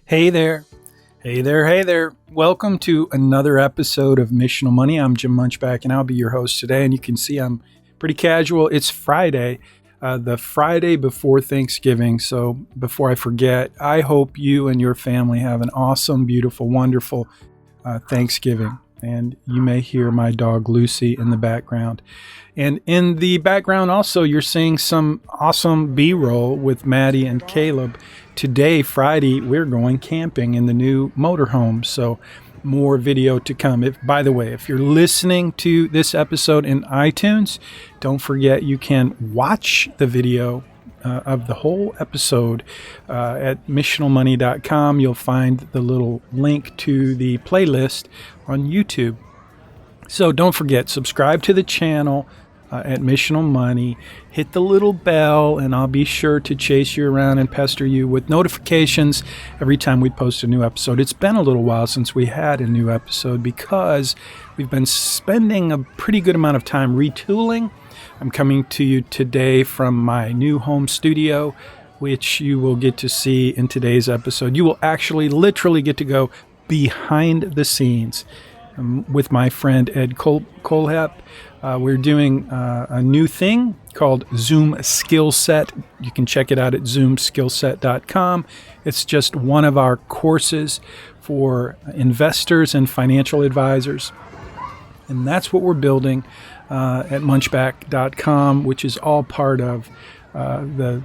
Hey there. Hey there. Hey there. Welcome to another episode of Missional Money. I'm Jim Munchback, and I'll be your host today. And you can see I'm pretty casual. It's Friday, the Friday before Thanksgiving. So before I forget, I hope you and your family have an awesome, beautiful, wonderful Thanksgiving. And you may hear my dog Lucy in the background. And in the background also, you're seeing some awesome B-roll with Maddie and Caleb. Today, Friday, we're going camping in the new motorhome. So more video to come. By the way, if you're listening to this episode in iTunes, don't forget you can watch the video of the whole episode at missionalmoney.com. You'll find the little link to the playlist on YouTube. So don't forget, subscribe to the channel at Missional Money. Hit the little bell, and I'll be sure to chase you around and pester you with notifications every time we post a new episode. It's been a little while since we had a new episode because we've been spending a pretty good amount of time retooling. I'm coming to you today from my new home studio, which you will get to see in today's episode. You will actually literally get to go behind the scenes with my friend Ed Colhep. We're doing a new thing called Zoom Skill Set. You can check it out at zoomskillset.com. It's just one of our courses for investors and financial advisors. And that's what we're building at munchback.com, which is all part of the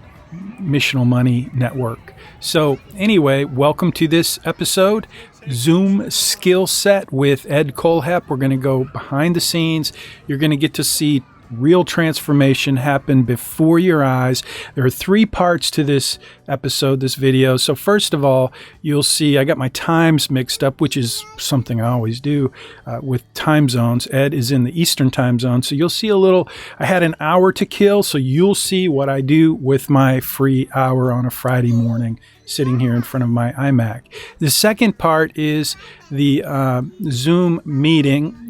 Missional Money Network. So anyway, welcome to this episode, Zoom Skill Set with Ed Colhep. We're going to go behind the scenes. You're going to get to see real transformation happen before your eyes. There are three parts to this episode, this video. So first of all, you'll see I got my times mixed up, which is something I always do with time zones. Ed is in the Eastern time zone. So you'll see I had an hour to kill. So you'll see what I do with my free hour on a Friday morning, sitting here in front of my iMac. The second part is the Zoom meeting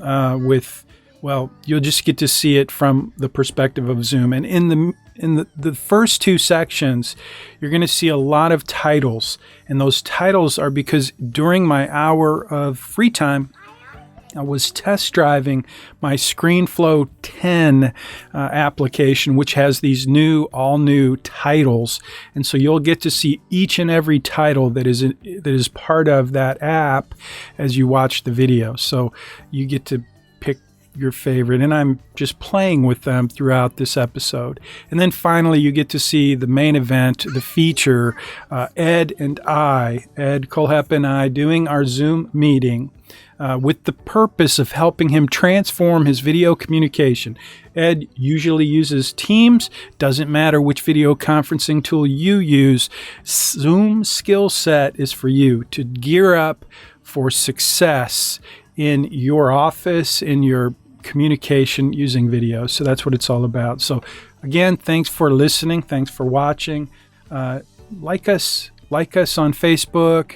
you'll just get to see it from the perspective of Zoom. And in the first two sections, you're going to see a lot of titles. And those titles are because during my hour of free time, I was test driving my ScreenFlow 10 application, which has these all new titles. And so you'll get to see each and every title that is part of that app as you watch the video. So you get to pick your favorite, and I'm just playing with them throughout this episode. And then finally, you get to see the main event, the feature, Ed Colhep and I doing our Zoom meeting with the purpose of helping him transform his video communication. Ed usually uses Teams. Doesn't matter which video conferencing tool you use. Zoom Skill Set is for you to gear up for success in your office, in your communication using video. So that's what it's all about. So again, thanks for listening. Thanks for watching. Like us on Facebook.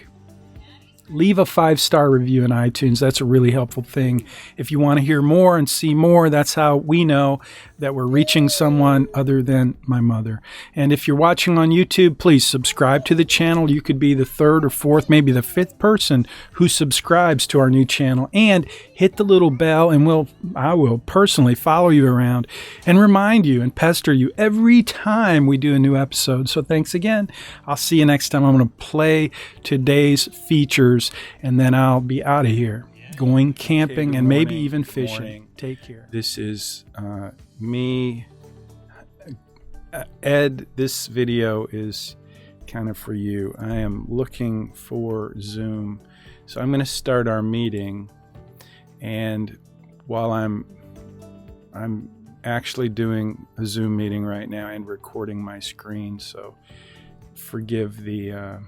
Leave a 5-star review in iTunes. That's a really helpful thing. If you want to hear more and see more, that's how we know that we're reaching someone other than my mother. And if you're watching on YouTube, please subscribe to the channel. You could be the third or fourth, maybe the fifth person who subscribes to our new channel. And hit the little bell, and I will personally follow you around and remind you and pester you every time we do a new episode. So thanks again. I'll see you next time. I'm going to play today's features, and then I'll be out of here going camping and maybe even fishing. Take care. This is me. Ed, this video is kind of for you. I am looking for Zoom. So I'm going to start our meeting. And while I'm actually doing a Zoom meeting right now and recording my screen, so forgive the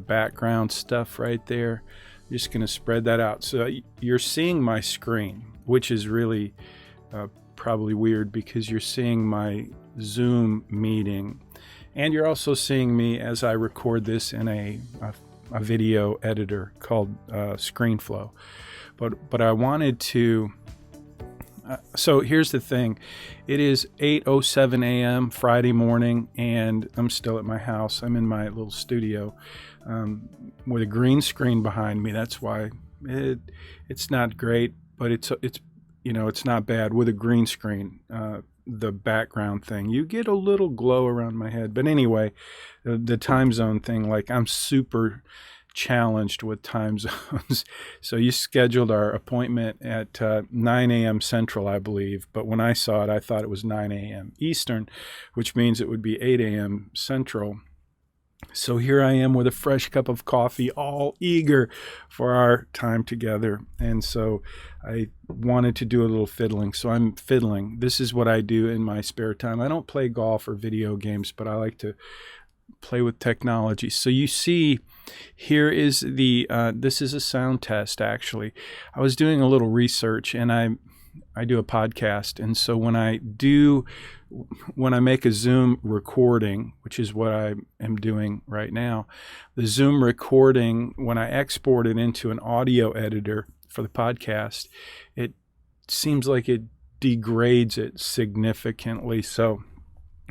background stuff right there. I'm just going to spread that out. So you're seeing my screen, which is really probably weird because you're seeing my Zoom meeting, and you're also seeing me as I record this in a video editor called ScreenFlow. But I wanted to So here's the thing. It is 8:07 a.m. Friday morning, and I'm still at my house. I'm in my little studio with a green screen behind me. That's why it's not great, but it's it's not bad with a green screen. The background thing, you get a little glow around my head. But anyway, the time zone thing, like I'm super challenged with time zones. So you scheduled our appointment at 9 a.m. Central, I believe. But when I saw it, I thought it was 9 a.m. Eastern, which means it would be 8 a.m. Central. So here I am with a fresh cup of coffee, all eager for our time together. And so I wanted to do a little fiddling. So I'm fiddling. This is what I do in my spare time. I don't play golf or video games, but I like to play with technology. So you see, here is this is a sound test, actually. I was doing a little research, and I do a podcast. And so when I make a Zoom recording, which is what I am doing right now, the Zoom recording, when I export it into an audio editor for the podcast, it seems like it degrades it significantly. So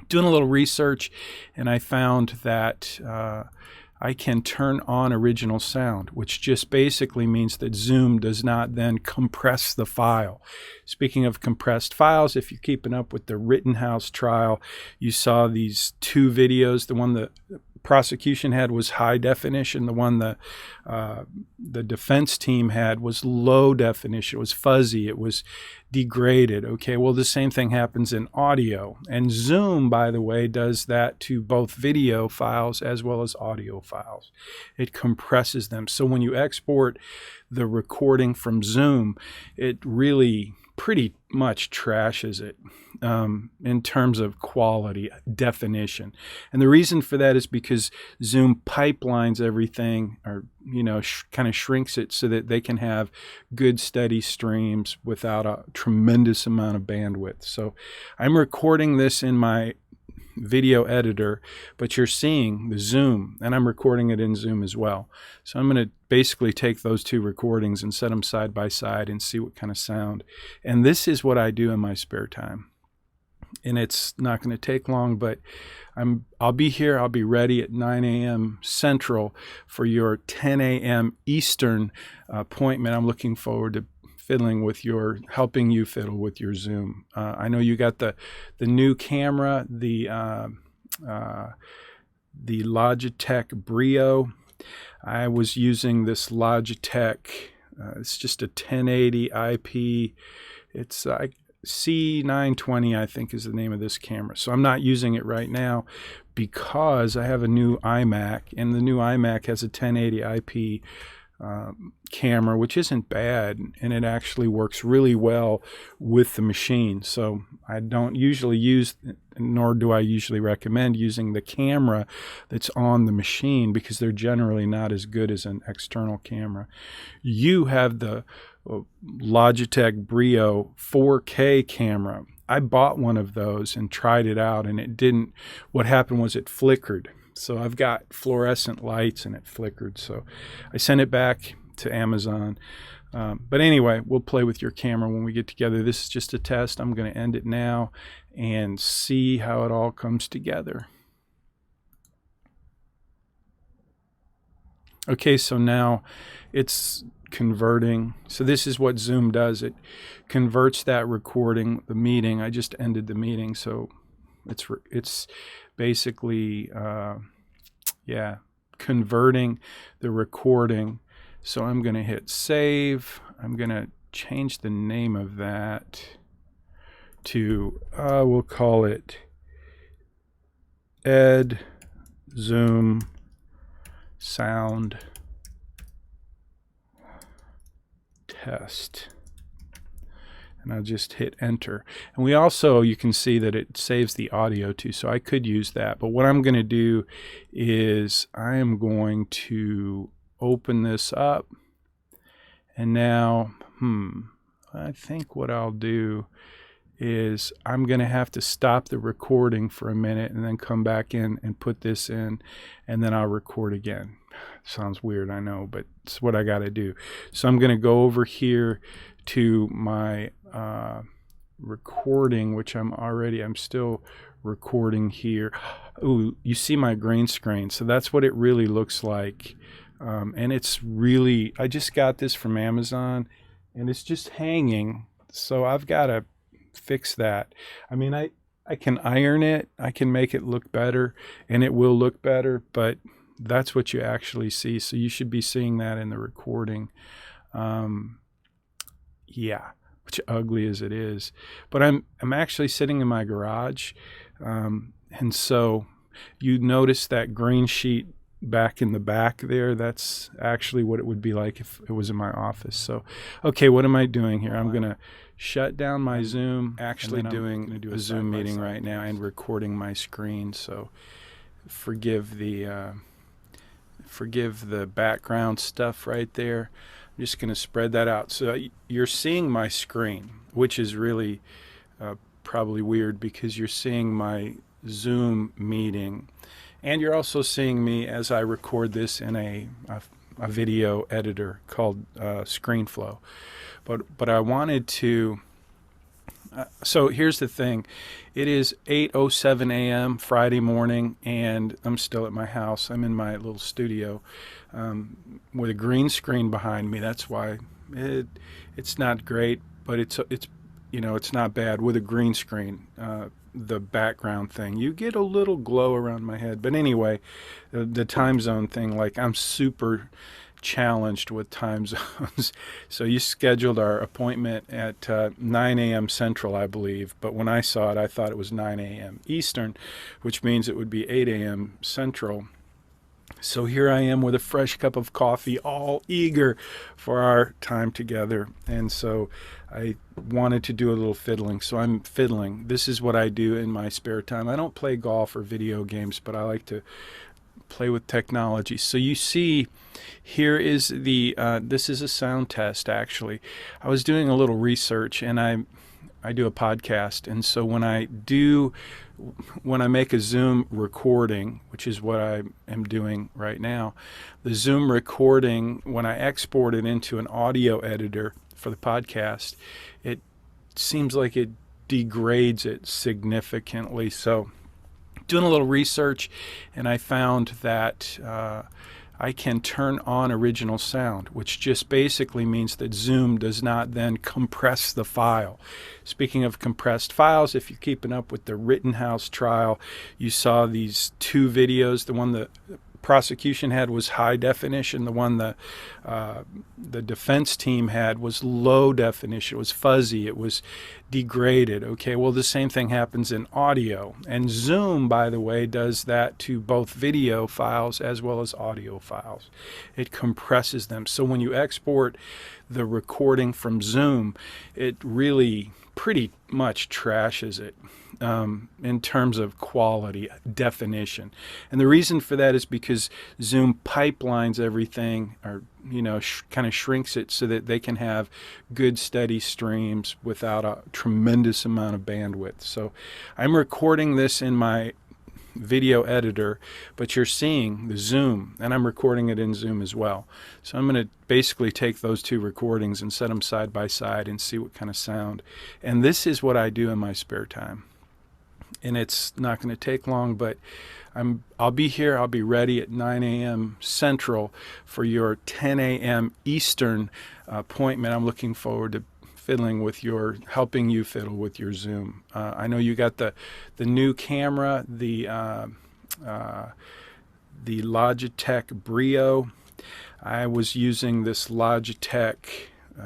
doing a little research, and I found that I can turn on original sound, which just basically means that Zoom does not then compress the file. Speaking of compressed files, if you're keeping up with the Rittenhouse trial, you saw these two videos. The one the prosecution had was high definition. The one the defense team had was low definition. It was fuzzy. It was degraded. Okay, well, the same thing happens in audio. And Zoom, by the way, does that to both video files as well as audio files. It compresses them. So when you export the recording from Zoom, it really pretty much trashes it in terms of quality, definition. And the reason for that is because Zoom pipelines everything, or kind of shrinks it so that they can have good steady streams without a tremendous amount of bandwidth. So I'm recording this in my video editor, but you're seeing the Zoom, and I'm recording it in Zoom as well. So I'm going to basically take those two recordings and set them side by side and see what kind of sound. And this is what I do in my spare time. And it's not going to take long, but I'll be here. I'll be ready at 9 a.m. Central for your 10 a.m. Eastern appointment. I'm looking forward to helping you fiddle with your Zoom. I know you got the new camera, the Logitech Brio. I was using this Logitech. It's just a 1080 IP. It's C920, I think, is the name of this camera. So I'm not using it right now because I have a new iMac, and the new iMac has a 1080 IP camera, which isn't bad, and it actually works really well with the machine. So I don't usually use, nor do I usually recommend using the camera that's on the machine, because they're generally not as good as an external camera. You have the Logitech Brio 4K camera. I bought one of those and tried it out, and it didn't. What happened was it flickered. So I've got fluorescent lights, and it flickered. So I sent it back to Amazon. But anyway, we'll play with your camera when we get together. This is just a test. I'm going to end it now and see how it all comes together. Okay, so now it's converting. So this is what Zoom does. It converts that recording, the meeting. I just ended the meeting, so it's basically converting the recording. So I'm going to hit save. I'm going to change the name of that to we'll call it Ed Zoom Sound Test. And I'll just hit enter. And we also, you can see that it saves the audio too, so I could use that. But what I'm going to do is I am going to open this up. And now, I think what I'll do is I'm going to have to stop the recording for a minute and then come back in and put this in, and then I'll record again. Sounds weird, I know, but it's what I got to do. So I'm going to go over here to my recording, which I'm still recording here. Ooh, you see my green screen. So that's what it really looks like. And it's really, I just got this from Amazon and it's just hanging. So I've got to fix that. I mean, I can iron it. I can make it look better and it will look better, but that's what you actually see. So you should be seeing that in the recording. Yeah, which ugly as it is, but I'm actually sitting in my garage. And so you notice that green sheet back in the back there. That's actually what it would be like if it was in my office. So, okay, what am I doing here? I'm going to shut down my Zoom, actually doing a Zoom meeting right now and recording my screen. So forgive the background stuff right there. I'm just going to spread that out. So you're seeing my screen, which is really probably weird because you're seeing my Zoom meeting. And you're also seeing me as I record this in a video editor called ScreenFlow. But I wanted to... so here's the thing. It is 8:07 a.m. Friday morning, and I'm still at my house. I'm in my little studio with a green screen behind me. That's why it's not great, but it's it's not bad with a green screen. The background thing, you get a little glow around my head. But anyway, the time zone thing, like I'm super challenged with time zones. So you scheduled our appointment at 9 a.m. Central, I believe. But when I saw it, I thought it was 9 a.m. Eastern, which means it would be 8 a.m. Central. So here I am with a fresh cup of coffee, all eager for our time together. And so I wanted to do a little fiddling. So I'm fiddling. This is what I do in my spare time. I don't play golf or video games, but I like to play with technology. So you see, here is this is a sound test, actually. I was doing a little research, and I do a podcast. And so when I make a Zoom recording, which is what I am doing right now, the Zoom recording, when I export it into an audio editor for the podcast, it seems like it degrades it significantly. So doing a little research, and I found that I can turn on original sound, which just basically means that Zoom does not then compress the file. Speaking of compressed files, if you're keeping up with the Rittenhouse trial, you saw these two videos. The one the prosecution had was high definition. The one the defense team had was low definition. It was fuzzy. It was degraded. Okay, well, the same thing happens in audio. And Zoom, by the way, does that to both video files as well as audio files. It compresses them. So when you export the recording from Zoom, it really pretty much trashes it in terms of quality, definition. And the reason for that is because Zoom pipelines everything, or kind of shrinks it so that they can have good steady streams without a tremendous amount of bandwidth. So I'm recording this in my video editor, but you're seeing the Zoom, and I'm recording it in Zoom as well. So I'm going to basically take those two recordings and set them side by side and see what kind of sound. And this is what I do in my spare time. And it's not going to take long, but I'll be here. I'll be ready at 9 a.m. Central for your 10 a.m. Eastern appointment. I'm looking forward to helping you fiddle with your Zoom. I know you got the new camera, the Logitech Brio. I was using this Logitech.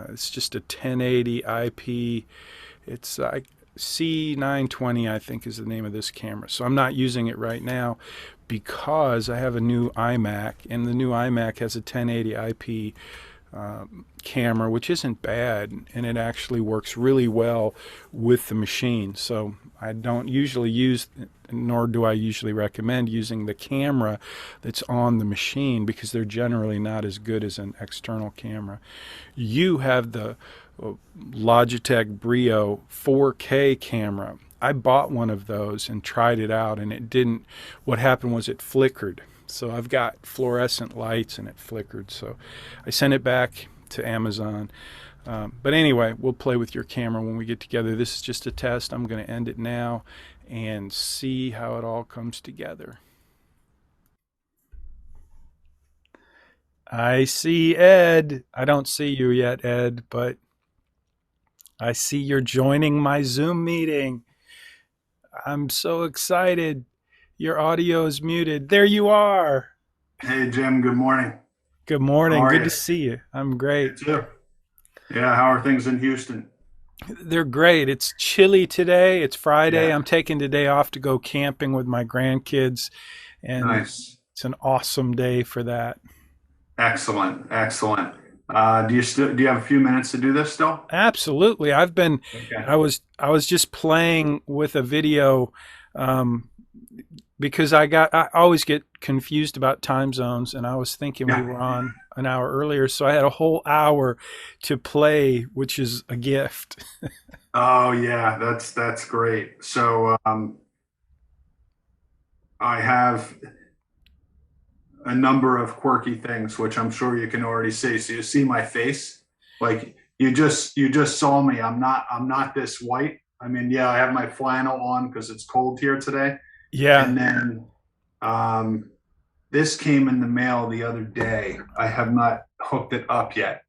It's just a 1080 IP. It's C920, I think, is the name of this camera. So I'm not using it right now because I have a new iMac, and the new iMac has a 1080 IP camera, which isn't bad, and it actually works really well with the machine. So I don't usually use, nor do I usually recommend using the camera that's on the machine, because they're generally not as good as an external camera. You have the Logitech Brio 4K camera. I bought one of those and tried it out, and it didn't. What happened was it flickered. So I've got fluorescent lights and it flickered. So I sent it back to Amazon. But anyway, we'll play with your camera when we get together. This is just a test. I'm going to end it now and see how it all comes together. I see Ed. I don't see you yet, Ed, but I see you're joining my Zoom meeting. I'm so excited. Your audio is muted. There you are. Hey, Jim, good morning. Good How morning. are Good you? to see you. I'm You great. too. Yeah, how are things in Houston? They're great. It's chilly today. It's Friday. Yeah, I'm taking today off to go camping with my grandkids, and nice. it's an awesome day for that. Excellent, excellent. Do you have a few minutes to do this still? Absolutely. Okay. I was just playing with a video um, because I always get confused about time zones, and I was thinking we Yeah. were on an hour earlier, so I had a whole hour to play, which is a gift. Oh yeah, that's great. So I have a number of quirky things, which I'm sure you can already see. So you see my face, like you just saw me. I'm not this white. I mean, yeah, I have my flannel on because it's cold here today. Yeah. And then um, this came in the mail the other day. I have not hooked it up yet.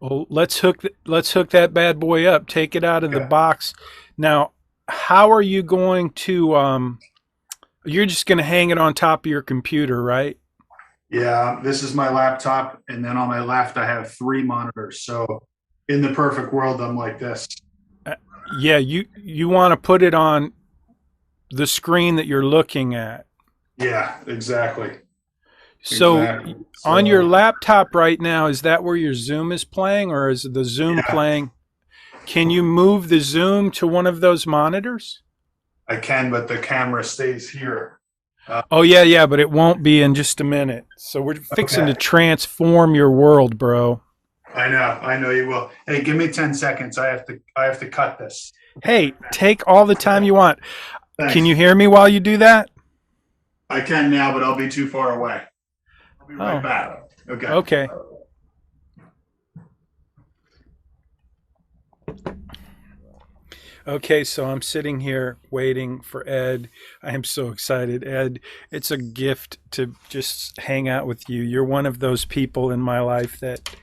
Well, let's hook that bad boy up. Take it out of the Okay. box. Now, how are you going to? You're just going to hang it on top of your computer, right? Yeah, this is my laptop, and then on my left I have three monitors. So in the perfect world, I'm like this. Yeah. You want to put it on the screen that you're looking at. Yeah, exactly. So Exactly. on your So laptop right now, is that where your Zoom is playing, or is the Zoom yeah, playing? Can you move the Zoom to one of those monitors? I can, but the camera stays here. Oh yeah, yeah, but it won't be in just a minute. So we're fixing to Okay. transform your world, bro. I know you will. Hey, give me 10 seconds. I have to cut this. Hey, take all the time Okay. you want. Can Thanks. you hear me while you do that? I can now, but I'll be too far away. I'll be right Oh, back. Okay. okay. Okay, so I'm sitting here waiting for Ed. I am so excited, Ed. It's a gift to just hang out with you. You're one of those people in my life that,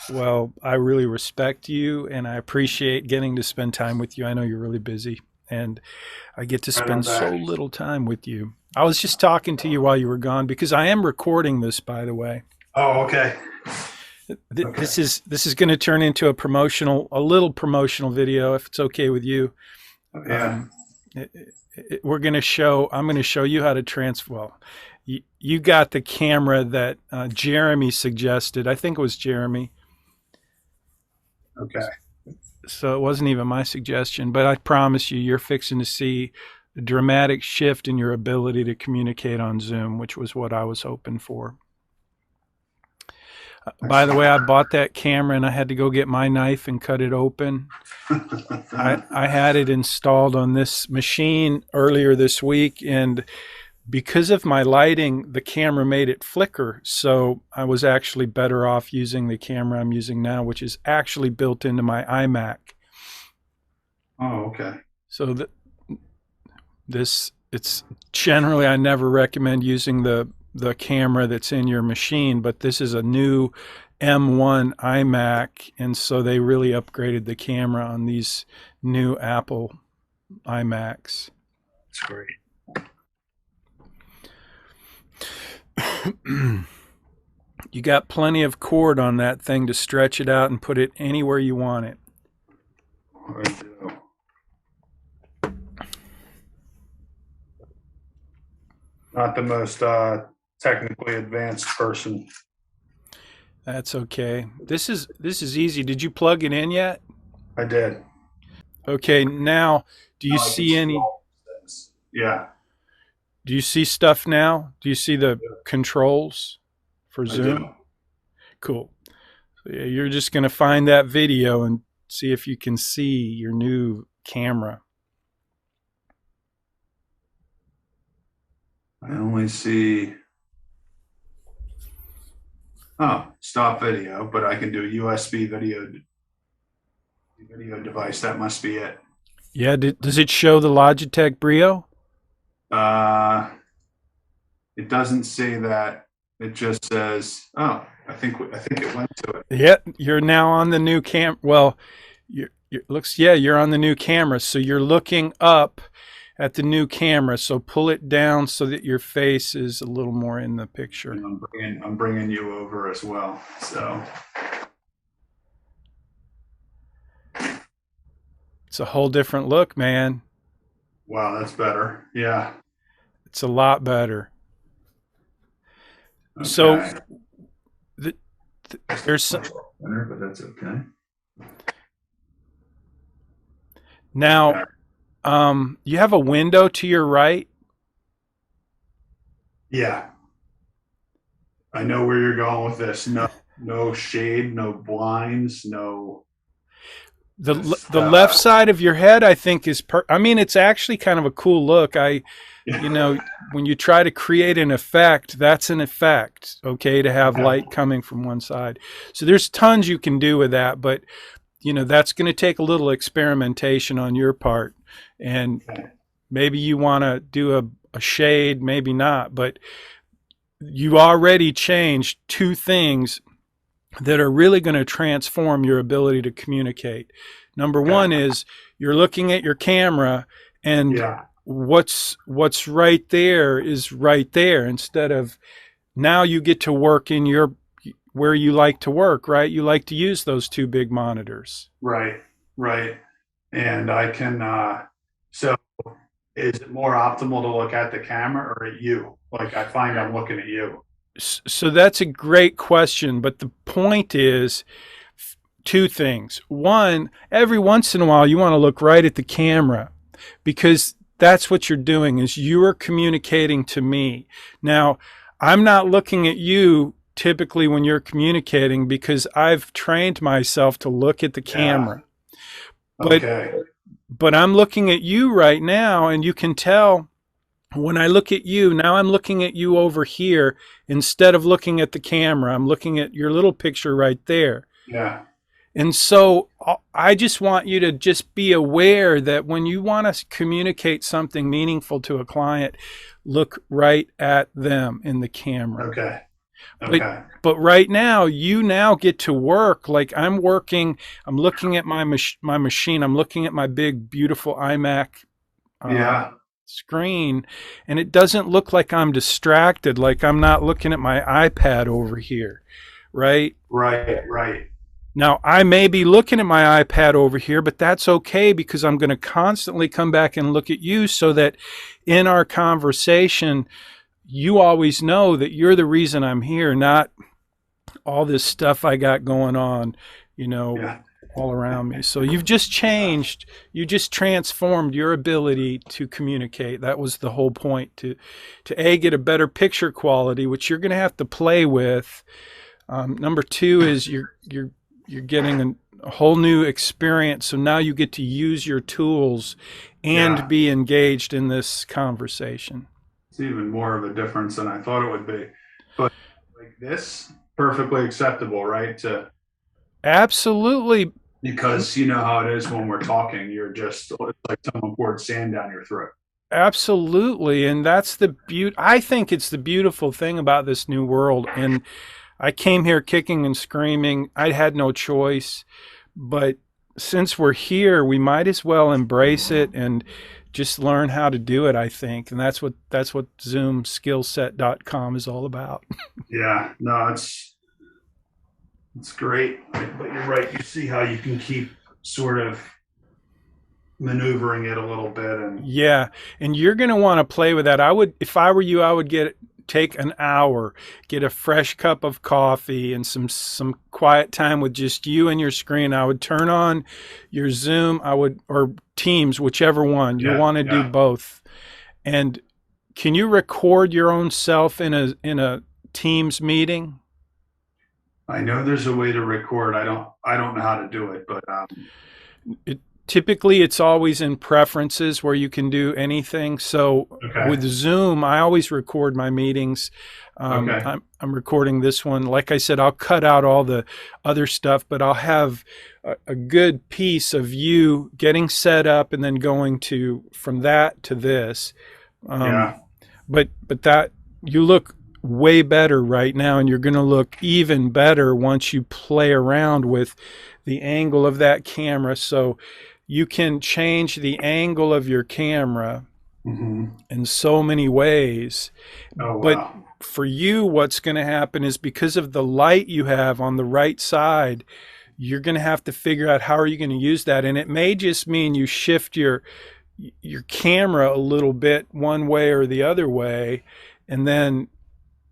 well, I really respect you and I appreciate getting to spend time with you. I know you're really busy and I get to Right on spend so back. little time with you. I was just talking to you while you were gone because I am recording this, by the way. Oh, okay. This Okay. is going to turn into a little promotional video, if it's okay with you. Yeah. Um, we're going to show. I'm going to show you how to transfer. Well, you got the camera that Jeremy suggested. I think it was Jeremy. Okay. So it wasn't even my suggestion, but I promise you, you're fixing to see a dramatic shift in your ability to communicate on Zoom, which was what I was hoping for. By the way, I Excellent. bought that camera and I had to go get my knife and cut it open. I had it installed on this machine earlier this week, and because of my lighting, the camera made it flicker. So I was actually better off using the camera I'm using now, which is actually built into my iMac. Oh, okay. So it's generally I never recommend using the camera that's in your machine, but this is a new M1 iMac, and so they really upgraded the camera on these new Apple iMacs. That's great. You got plenty of cord on that thing to stretch it out and put it anywhere you want it. All right. Not the most technically advanced person. That's okay. This is easy. Did you plug it in yet? I did. Okay, now do you Now I can see see any all things. Yeah, do you see stuff now? Do you see the controls for I do. Zoom? Cool. So yeah, you're just going to find that video and see if you can see your new camera. I only see, oh, stop video, but I can do USB video. Video device. That must be it. Yeah, does it show the Logitech Brio? Uh, it doesn't say that. It just says, "Oh, I think it went to it." Yeah, you're now on the new cam. Well, you're on the new camera, so you're looking up at the new camera. So pull it down so that your face is a little more in the picture. And I'm bringing you over as well. So It's a whole different look, man. wow, that's better. Yeah. It's a lot better. So Okay. the, there's some, Better, but that's okay. now Okay. you have a window to your right. Yeah, I know where you're going with this. No, no shade, no blinds, no. Just The left side of your head, I think, is I mean, it's actually kind of a cool look. You know, when you try to create an effect, that's an effect, okay, to have yeah, light coming from one side. So there's tons you can do with that, but you know, that's going to take a little experimentation on your part. And okay. maybe you want to do a shade, maybe not, but you already changed two things that are really going to transform your ability to communicate. Number one is you're looking at your camera and Yeah, what's right there is right there, instead of now you get to work in your where you like to work, right? You like to use those two big monitors. right, right. And I can. So, is it more optimal to look at the camera or at you? Like I find I'm looking at you. So that's a great question, but the point is two things. One, every once in a while you want to look right at the camera, because that's what you're doing, is you are communicating to me. Now, I'm not looking at you typically when you're communicating because I've trained myself to look at the Yeah. camera. But Okay. I'm looking at you right now, and you can tell when I look at you, now I'm looking at you over here instead of looking at the camera. I'm looking at your little picture right there. Yeah. And so I just want you to just be aware that when you want to communicate something meaningful to a client, look right at them in the camera. Okay. But Okay. right now, you now get to work like I'm working. I'm looking at my machine. I'm looking at my big, beautiful iMac uh, Yeah. screen, and it doesn't look like I'm distracted, like I'm not looking at my iPad over here, right? Right. Right. Now, I may be looking at my iPad over here, but that's okay because I'm going to constantly come back and look at you so that in our conversation, you always know that you're the reason I'm here, not all this stuff I got going on, you know, Yeah. all around me. So you've just changed, you just transformed your ability to communicate. That was the whole point, to A, get a better picture quality, which you're going to have to play with. Number two is you're getting a whole new experience. So now you get to use your tools and Yeah. be engaged in this conversation. It's even more of a difference than I thought it would be. But like this, perfectly acceptable, right? To Absolutely. because you know how it is when we're talking. You're just it's like someone poured sand down your throat. Absolutely. And that's the beauty. I think it's the beautiful thing about this new world. And I came here kicking and screaming. I had no choice. But since we're here, we might as well embrace it and just learn how to do it, I think. And that's what zoomskillset.com is all about. Yeah. No, it's great. But you're right. You see how you can keep sort of maneuvering it a little bit and Yeah, and you're going to want to play with that. I would, if I were you, I would take an hour, get a fresh cup of coffee and some quiet time with just you and your screen. I would turn on your Zoom, or Teams, whichever one. You'll yeah, want to do yeah. both. And can you record your own self in a Teams meeting? I know there's a way to record. I don't know how to do it, but Typically, it's always in preferences where you can do anything. So Okay. with Zoom, I always record my meetings. Okay. I'm recording this one. Like I said, I'll cut out all the other stuff, but I'll have a good piece of you getting set up and then going to from that to this. Yeah. But that you look way better right now, and you're going to look even better once you play around with the angle of that camera. So you can change the angle of your camera Hmm. in so many ways. Oh, But wow. for you, what's going to happen is because of the light you have on the right side, you're going to have to figure out how are you going to use that. And it may just mean you shift your camera a little bit one way or the other way, and then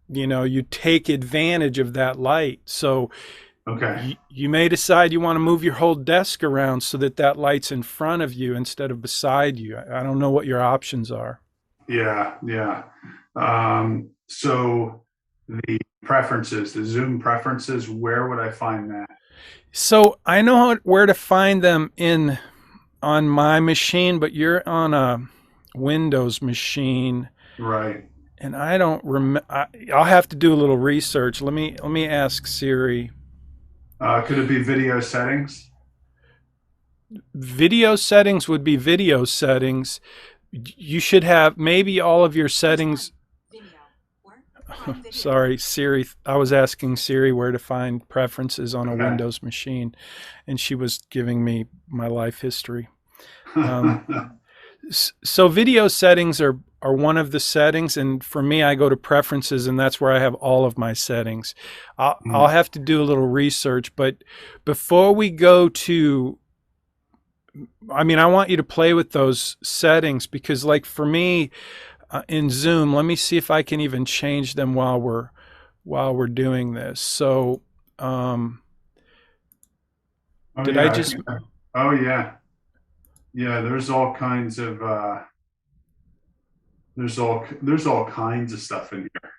you take advantage of that light. So Okay. you may decide you want to move your whole desk around so that that light's in front of you instead of beside you. I don't know what your options are. Yeah. Yeah. So the preferences, the Zoom preferences, where would I find that? So I know where to find them in on my machine, but you're on a Windows machine, Right. and I don't remember. I'll have to do a little research. Let me ask Siri. Could it be video settings? Video settings would be video settings. You should have maybe all of your settings. Sorry, Siri. I was asking Siri where to find preferences on a Okay. Windows machine, and she was giving me my life history. Um, so video settings are one of the settings, and for me, I go to preferences, and that's where I have all of my settings. I'll have to do a little research, but before we go to, I mean, I want you to play with those settings because, like for me, in Zoom, let me see if I can even change them while we're doing this. So, Oh did I yeah. just? Oh yeah. Yeah. There's all kinds of there's all kinds of stuff in here.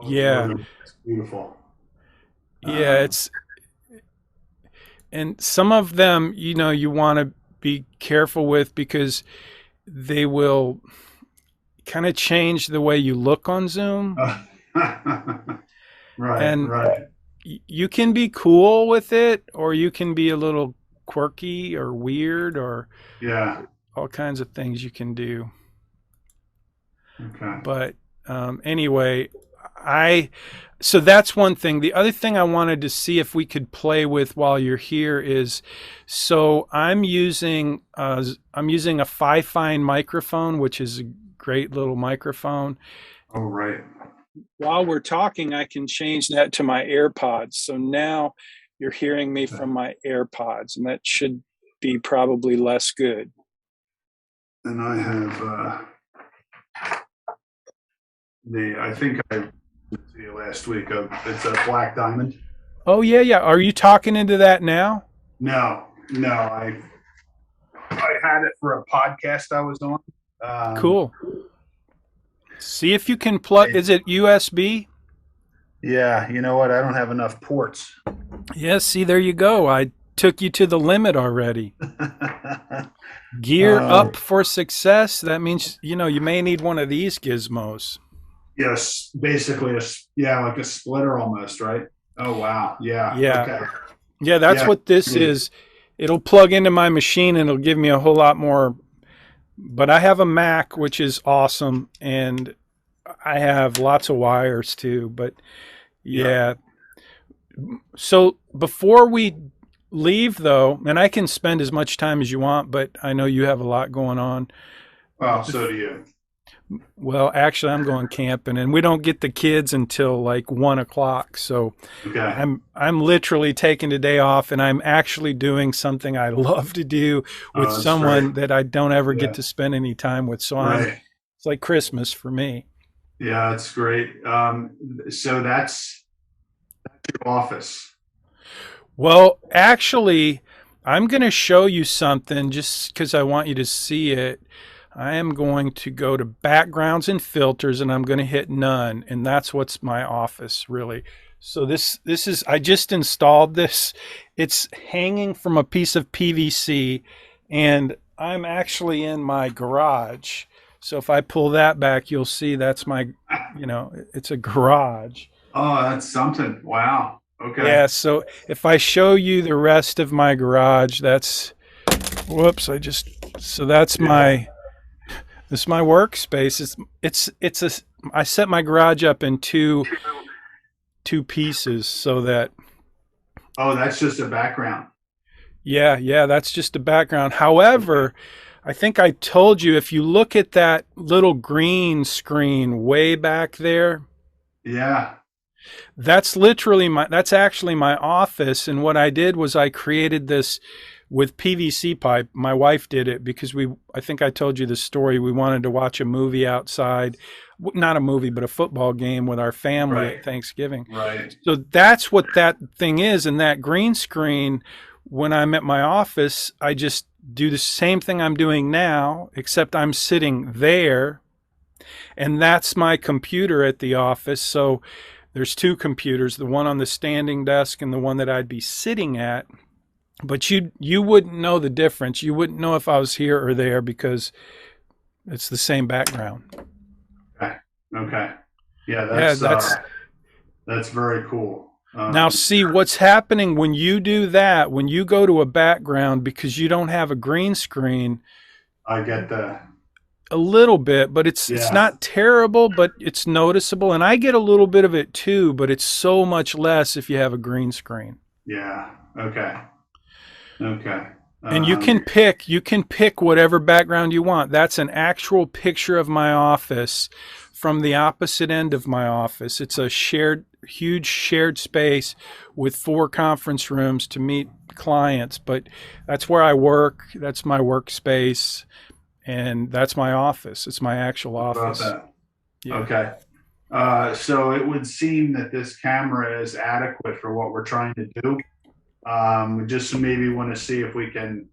Yeah, It's beautiful. yeah. Um, It's and some of them, you want to be careful with because they will kind of change the way you look on Zoom, right. and Right. you can be cool with it, or you can be a little quirky or weird, or Yeah. all kinds of things you can do. Okay. But anyway, I so that's one thing. The other thing I wanted to see if we could play with while you're here is, so I'm using a Fifine microphone, which is a great little microphone. Oh, right. While we're talking, I can change that to my AirPods. So now you're hearing me from my AirPods, and that should be probably less good. And I have I think I mentioned to you last week. It's a black diamond. Oh yeah, yeah. Are you talking into that now? No, no, I had it for a podcast I was on. Cool. See if you can plug. Is it USB? Yeah, you know what? I don't have enough ports. Yes. See, there you go. I took you to the limit already. Gear up for success. That means you may need one of these gizmos. Yes, basically yeah, like a splitter almost, right? Oh wow, yeah, Yeah. okay, Yeah, that's yeah, what this is. It'll plug into my machine and it'll give me a whole lot more. But I have a Mac, which is awesome, and I have lots of wires too. But yeah. yeah. So before we leave, though, and I can spend as much time as you want, but I know you have a lot going on. Well, so do you. Well, actually, I'm going camping, and we don't get the kids until like 1 o'clock. So Okay. I'm literally taking the day off, and I'm actually doing something I love to do with That's someone great. that I don't ever Yeah. get to spend any time with. So Right. it's like Christmas for me. Yeah, that's great. So that's your office. Well, actually, I'm going to show you something just because I want you to see it. I am going to go to backgrounds and filters, and I'm going to hit none, and that's what's my office really. So this is, I just installed this. It's hanging from a piece of PVC, and I'm actually in my garage. So if I pull that back, you'll see that's my, it's a garage. Oh, that's something. Wow. Okay. Yeah, so if I show you the rest of my garage, whoops, so Yeah. this is my workspace. I set my garage up in two pieces so that, Oh, that's just a background. yeah, that's just the background. Okay. However, I think I told you if you look at that little green screen way back there, Yeah. that's actually my office. And what I did was I created this with PVC pipe. My wife did it because I think I told you the story. We wanted to watch a movie outside, not a movie, but a football game with our family Right. at Thanksgiving. Right. So that's what that thing is. And that green screen, when I'm at my office, I just do the same thing I'm doing now, except I'm sitting there, and that's my computer at the office. So there's two computers, the one on the standing desk and the one that I'd be sitting at. But you wouldn't know the difference. You wouldn't know if I was here or there because it's the same background. Okay. Okay. Yeah, Yeah, that's very cool. now see what's happening when you do that, when you go to a background because you don't have a green screen, I get the a little bit, but it's yeah. not terrible, but it's noticeable. And I get a little bit of it too, but it's so much less if you have a green screen. Yeah. Okay. Okay. And Um, you can pick whatever background you want. That's an actual picture of my office from the opposite end of my office. It's a huge shared space with 4 conference rooms to meet clients, but that's where I work. That's my workspace, and that's my office. It's my actual about office. that. Yeah. Okay. So it would seem that this camera is adequate for what we're trying to do. We just maybe want to see if we can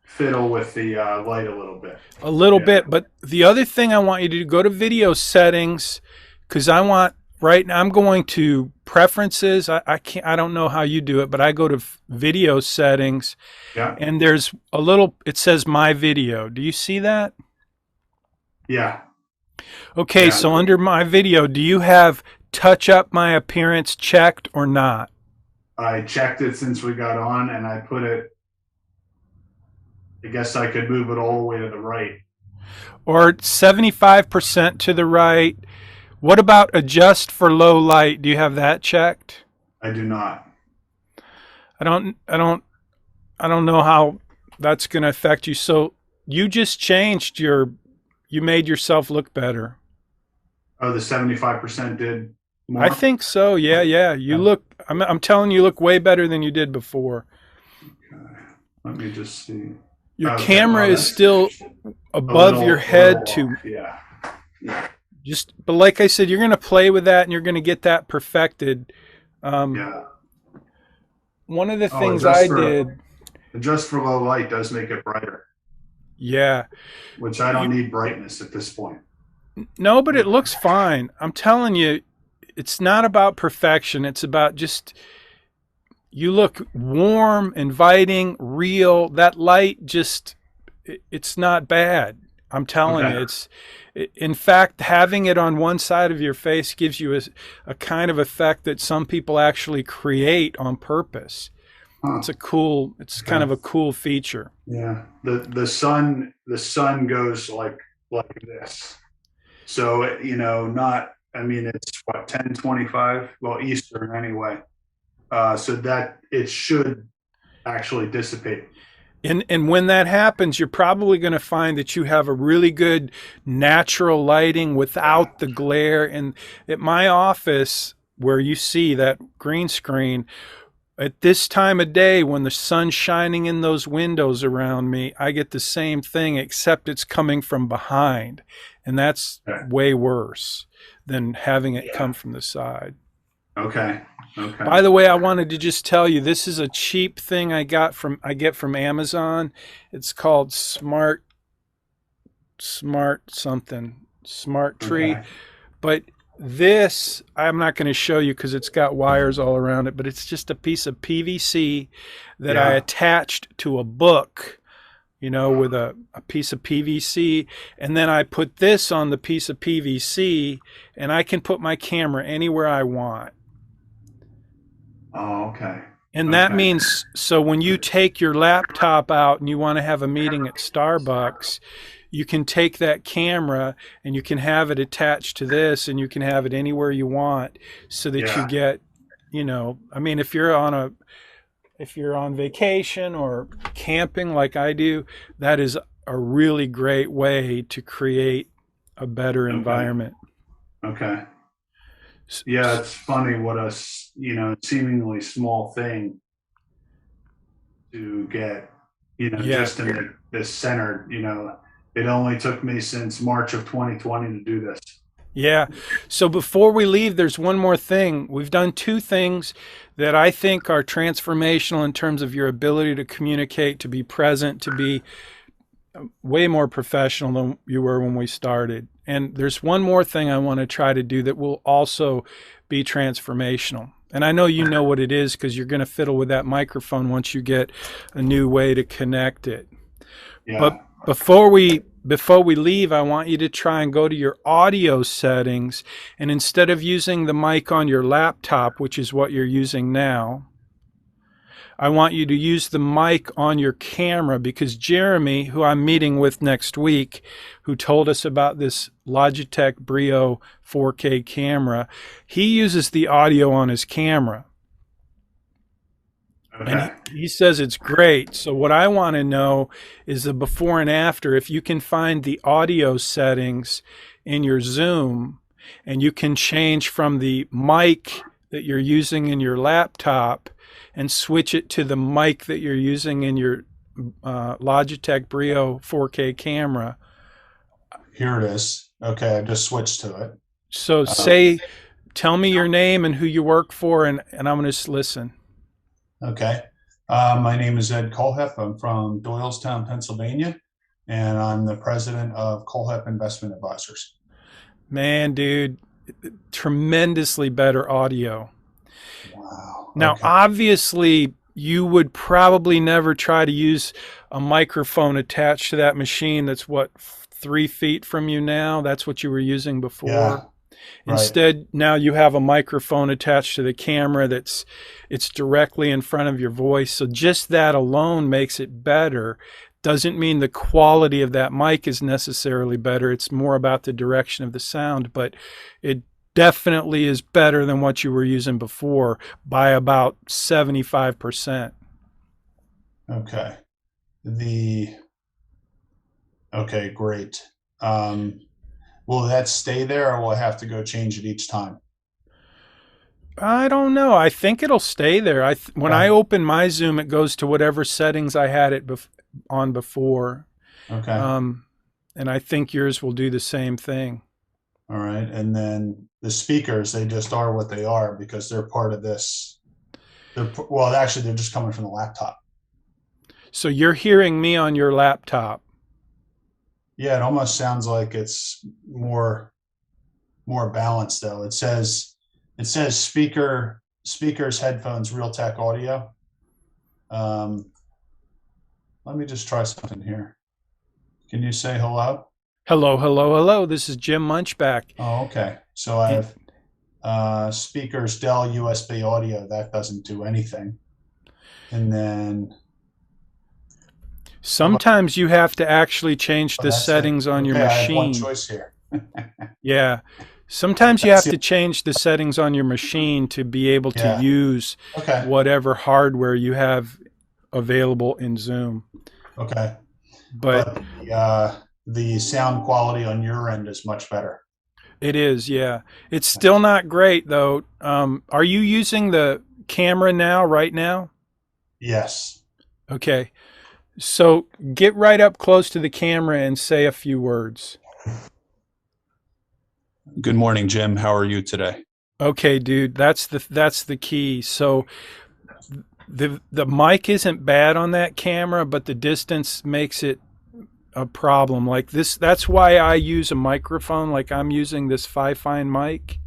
fiddle with the light a little bit. A little Yeah. bit, but the other thing I want you to do, go to video settings, because I want right now I'm going to preferences. I can't, I don't know how you do it, but I go to video settings, Yeah. and it says my video. Do you see that? Yeah. Okay, Yeah. so under my video, do you have touch up my appearance checked or not? I checked it since we got on and I put it, I guess I could move it all the way to the right. Or 75% to the right? What about adjust for low light? Do you have that checked? I do not. I don't I don't I don't know how that's going to affect you. So you just you made yourself look better. Oh, the 75% did I more? think so. Yeah, yeah. I'm telling you, you look way better than you did before. Okay. Let me just see. Your Okay. camera Well, is that's still above your a little head off. to Yeah. Yeah. but like I said, you're going to play with that and you're going to get that perfected. Um, Yeah. one of the Oh, things I did, adjust for low light does make it brighter, yeah, which I don't you, need brightness at this point. no, but it looks fine. I'm telling you, it's not about perfection. It's about just you look warm, inviting, real. That light it's not bad. I'm telling Okay. you, in fact, having it on one side of your face gives you a kind of effect that some people actually create on purpose. Huh. It's kind Okay. of a cool feature. Yeah. The sun goes like this. So, not, I mean, it's what, 10:25? Well, Eastern anyway. So that it should actually dissipate. And when that happens, you're probably going to find that you have a really good natural lighting Yeah. without the glare. And at my office, where you see that green screen, at this time of day when the sun's shining in those windows around me, I get the same thing, except it's coming from behind. And that's Okay. way worse than having it Yeah. come from the side. Okay. Okay. By the way, I wanted to just tell you this is a cheap thing I get from Amazon. It's called Smart Tree. Okay. But this I'm not going to show you because it's got wires all around it, but it's just a piece of PVC that I Yeah. attached to a book with a piece of PVC, and then I put this on the piece of PVC, and I can put my camera anywhere I want. Oh, okay. And that Okay. means, so when you take your laptop out and you want to have a meeting at Starbucks, you can take that camera and you can have it attached to this, and you can have it anywhere you want, so that you Yeah. get, I mean, if you're on vacation or camping like I do, that is a really great way to create a better Okay. environment. Okay. Yeah, it's funny what seemingly small thing to get, Yeah. just in this center, it only took me since March of 2020 to do this. Yeah. So before we leave, there's one more thing. We've done two things that I think are transformational in terms of your ability to communicate, to be present, to be way more professional than you were when we started. And there's one more thing I want to try to do that will also be transformational. And I know you know what it is, because you're going to fiddle with that microphone once you get a new way to connect it. But Yeah. before we leave, I want you to try and go to your audio settings, and instead of using the mic on your laptop, which is what you're using now, I want you to use the mic on your camera, because Jeremy, who I'm meeting with next week, who told us about this Logitech Brio 4K camera, he uses the audio on his camera. Okay. And he says it's great. So what I want to know is the before and after. If you can find the audio settings in your Zoom, and you can change from the mic that you're using in your laptop and switch it to the mic that you're using in your Logitech Brio 4K camera. Here it is. Okay, I just switched to it. So tell me your name and who you work for, and I'm going to just listen. Okay. My name is Ed Colhep. I'm from Doylestown, Pennsylvania, and I'm the president of Colhep Investment Advisors. Man, dude, tremendously better audio. Wow. Now, Okay. obviously, you would probably never try to use a microphone attached to that machine that's 3 feet from you now. That's what you were using before. Yeah. Right. Instead, now you have a microphone attached to the camera it's directly in front of your voice. So just that alone makes it better. Doesn't mean the quality of that mic is necessarily better. It's more about the direction of the sound, but it definitely is better than what you were using before by about 75%. Okay. Okay, great. Will that stay there, or will I have to go change it each time? I don't know. I think it'll stay there. When I open my Zoom, it goes to whatever settings I had it on before. Okay. And I think yours will do the same thing. All right. And then the speakers, they just are what they are because they're part of this. Well, actually, they're just coming from the laptop. So you're hearing me on your laptop. Yeah, it almost sounds like it's more balanced though. It says speakers, headphones, Realtek audio. Let me just try something here. Can you say hello? Hello, hello, hello. This is Jim Munchback. Oh, okay. So I have speakers, Dell USB audio. That doesn't do anything. And then sometimes you have to actually change the settings on your machine. I have one choice here. Yeah. Sometimes you have to change the settings on your machine to be able to use whatever hardware you have available in Zoom. Okay. But the sound quality on your end is much better. It is, yeah. It's still not great though. Are you using the camera right now? Yes. Okay. So get right up close to the camera and say a few words. Good morning, Jim. How are you today? Okay, dude. That's the key. So the mic isn't bad on that camera, but the distance makes it a problem. Like this, that's why I use a microphone like I'm using this Fifine mic,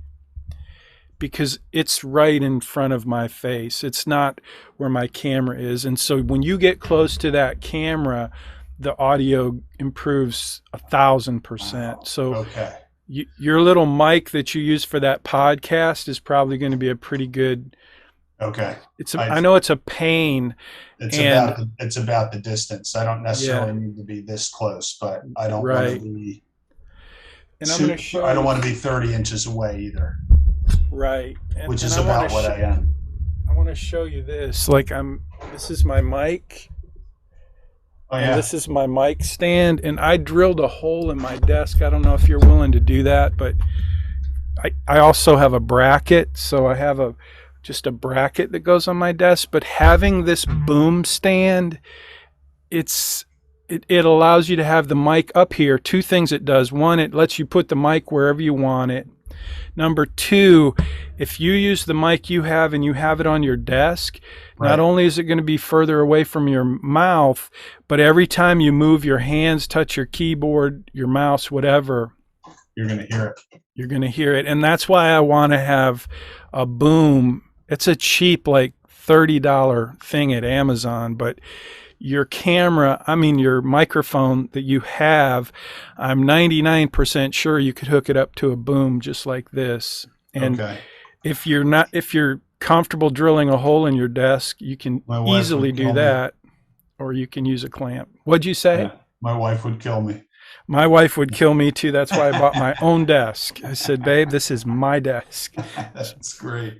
because it's right in front of my face. It's not where my camera is. And so when you get close to that camera, the audio improves 1,000%. Wow. So Okay. your little mic that you use for that podcast is probably going to be a pretty good. Okay. I know it's a pain, and It's about the distance. I don't yeah, necessarily need to be this close, but I don't want to right. be And I'm going to I show don't you, want to be 30 inches away either, right. which And is I want about to what I am. I want to show you this. Like this is my mic. Oh And yeah. this is my mic stand, and I drilled a hole in my desk. I don't know if you're willing to do that, but I also have a bracket, so I have just a bracket that goes on my desk. But having this boom stand, it allows you to have the mic up here. Two things it does. One, it lets you put the mic wherever you want it. Number two, if you use the mic you have and you have it on your desk, Right. not only is it going to be further away from your mouth, but every time you move your hands, touch your keyboard, your mouse, whatever, You're going to hear it. you're going to hear it. And that's why I want to have a boom. It's a cheap, like $30 thing at Amazon, but your your microphone that you have, I'm 99% sure you could hook it up to a boom just like this. And Okay. if you're comfortable drilling a hole in your desk, you can easily do that, or you can use a clamp. What'd you say? Yeah, my wife would kill me. My wife would kill me too. That's why I bought my own desk. I said, babe, this is my desk. That's great.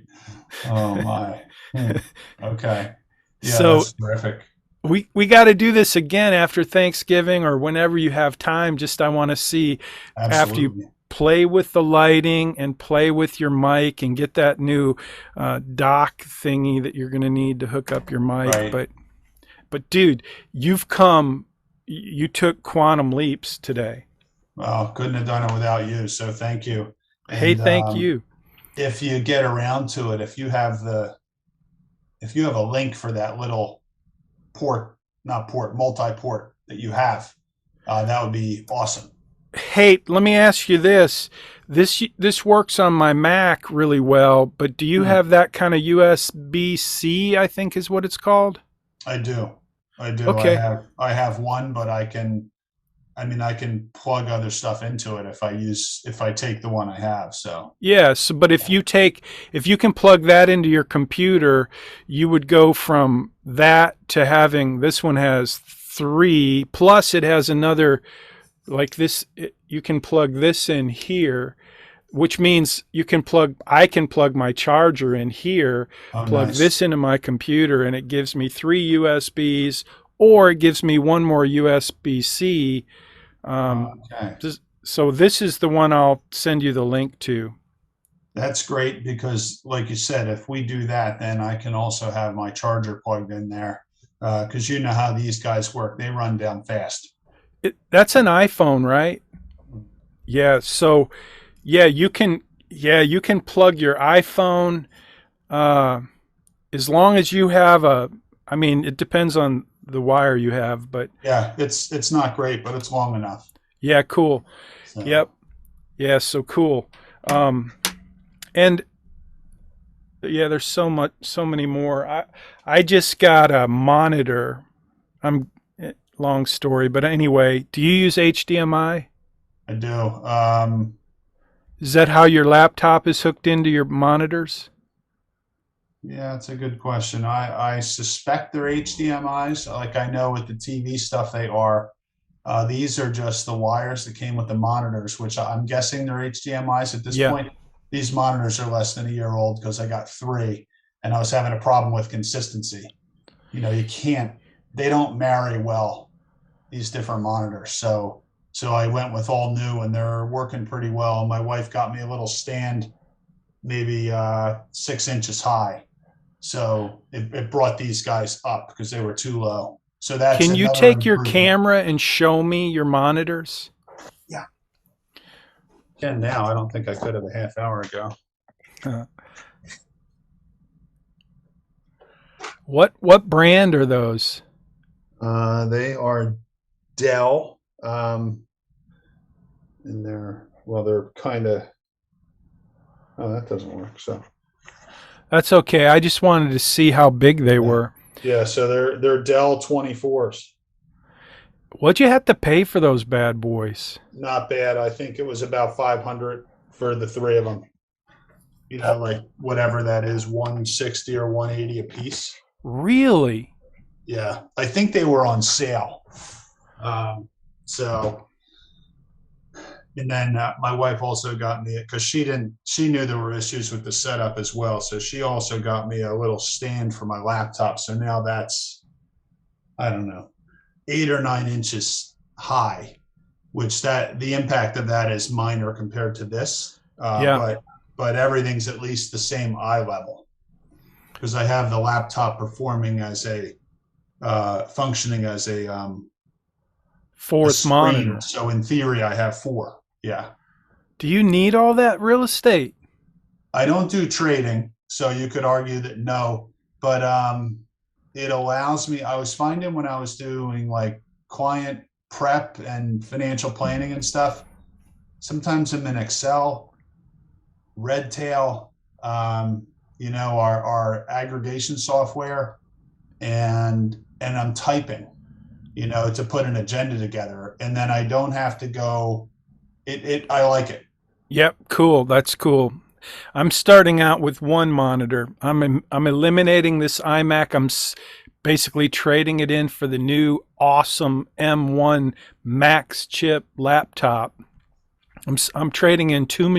Oh my. Okay. Yeah, So that's terrific. we got to do this again after Thanksgiving or whenever you have time. Just I want to see after you play with the lighting and play with your mic and get that new dock thingy that you're going to need to hook up your mic. Right. But dude, you took quantum leaps today. Well, couldn't have done it without you. So thank you. Hey, thank you. If you get around to it, if you have a link for that little multi-port that you have, that would be awesome. Hey, let me ask you this. This works on my Mac really well, but do you have that kind of USB-C, I think is what it's called? I do. Okay. I have one, but I can plug other stuff into it if I take the one I have. So yeah. So, but if you can plug that into your computer, you would go from that to having this one has 3, plus it has another like this. You can plug this in here, which means I can plug my charger in here, plug this into my computer, and it gives me 3 USBs, or it gives me one more USB-C. okay. So this is the one I'll send you the link to. That's great because, like you said, if we do that, then I can also have my charger plugged in there because you know how these guys work. They run down fast. That's an iPhone, right? Yeah. So, yeah, you can plug your iPhone as long as you have it depends on the wire you have, but yeah, it's not great, but it's long enough. Yeah, cool. So. Yep. Yeah, so cool. And yeah, there's so many more. I just got a monitor. Long story, but anyway, do you use HDMI? I do. Is that how your laptop is hooked into your monitors? Yeah, that's a good question. I suspect they're HDMIs. Like I know with the TV stuff they are. These are just the wires that came with the monitors, which I'm guessing they're HDMIs at this point. These monitors are less than a year old because I got 3 and I was having a problem with consistency. You know, they don't marry well, these different monitors. So I went with all new and they're working pretty well. My wife got me a little stand, maybe 6 inches high. So it brought these guys up because they were too low. So that's Can you take your camera and show me your monitors? Yeah. Can now. I don't think I could have a half hour ago. What brand are those? They are Dell. And they're kind of. Oh, that doesn't work. So. That's okay. I just wanted to see how big they were. Yeah, so they're Dell 24s. What'd you have to pay for those bad boys? Not bad. I think it was about 500 for the three of them. Like whatever that is, 160 or 180 a piece. Really? Yeah, I think they were on sale. So, and then my wife also got me, because she knew there were issues with the setup as well. So she also got me a little stand for my laptop. So now that's, I don't know, 8 or 9 inches high, which the impact of that is minor compared to this. Yeah. But everything's at least the same eye level, because I have the laptop performing as functioning as a Fourth screen. monitor. So in theory, I have four. Yeah. Do you need all that real estate? I don't do trading, so you could argue that no, but it allows me. I was finding when I was doing like client prep and financial planning and stuff, sometimes I'm in Excel, Redtail, our aggregation software, and I'm typing, to put an agenda together, and then I don't have to go. I like it. Yep, cool. That's cool. I'm starting out with one monitor. I'm eliminating this iMac. Basically trading it in for the new awesome M1 Max chip laptop. I'm trading in two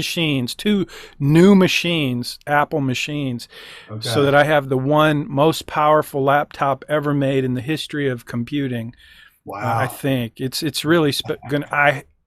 new machines, Apple machines, so that I have the one most powerful laptop ever made in the history of computing. Wow. I think it's really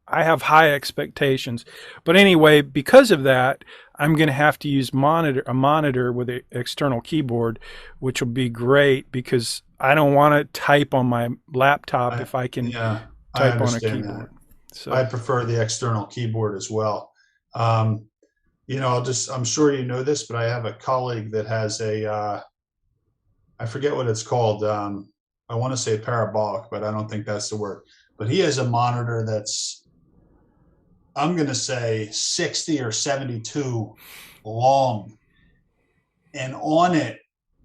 I have high expectations, but anyway, because of that, I'm going to have to use a monitor with an external keyboard, which will be great because I don't want to type on my laptop if I can type on a keyboard. So I prefer the external keyboard as well. I'm sure you know this, but I have a colleague that has I forget what it's called. I want to say parabolic, but I don't think that's the word. But he has a monitor that's, I'm going to say 60 or 72 long. And on it,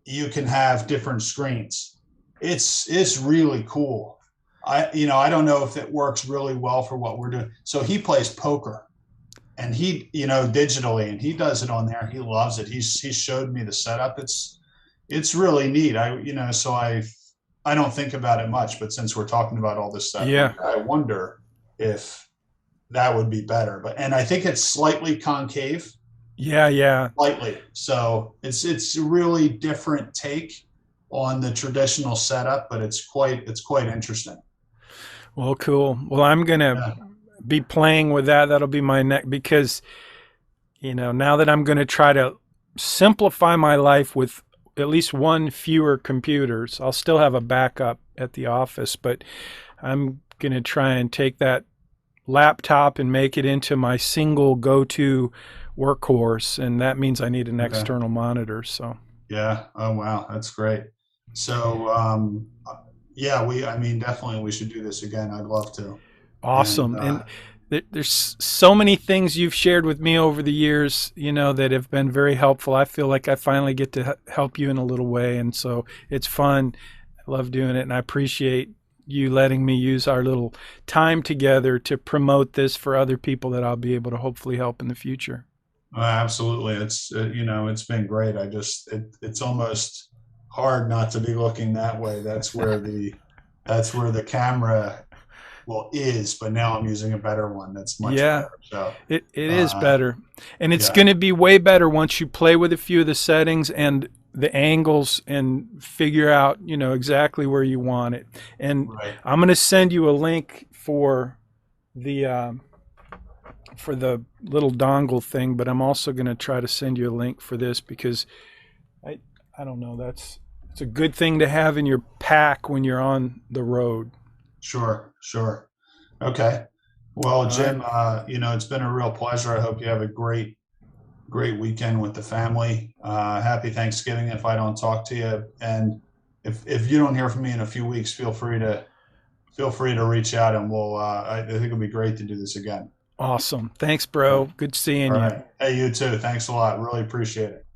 you can have different screens. It's really cool. I don't know if it works really well for what we're doing. So he plays poker, and he, digitally, and he does it on there. He loves it. He showed me the setup. It's really neat. I don't think about it much, but since we're talking about all this stuff, yeah, I wonder if that would be better. And I think it's slightly concave. yeah. Slightly. So it's a really different take on the traditional setup, but it's quite interesting. Well, cool. Well, I'm gonna be playing with that. That'll be my next, because now that I'm going to try to simplify my life with at least one fewer computers. I'll still have a backup at the office, but I'm going to try and take that laptop and make it into my single go-to workhorse, and that means I need an external monitor. So yeah. Oh wow, that's great. So definitely we should do this again. I'd love to. Awesome. And there's so many things you've shared with me over the years, that have been very helpful. I feel like I finally get to help you in a little way, and so it's fun. I love doing it, and I appreciate you letting me use our little time together to promote this for other people that I'll be able to hopefully help in the future. Absolutely. It's it's been great. It's almost hard not to be looking that way. That's where the camera is, but now I'm using a better one that's much better. So it is better, and it's going to be way better once you play with a few of the settings and the angles and figure out exactly where you want it. And I'm going to send you a link for the little dongle thing, but I'm also going to try to send you a link for this, because I don't know, it's a good thing to have in your pack when you're on the road. Sure. Okay. Well, Jim, it's been a real pleasure. I hope you have a great weekend with the family. Happy Thanksgiving if I don't talk to you. And if you don't hear from me in a few weeks, feel free to reach out, and I think it'll be great to do this again. Awesome. Thanks, bro. Good seeing you. Right. Hey, you too. Thanks a lot. Really appreciate it.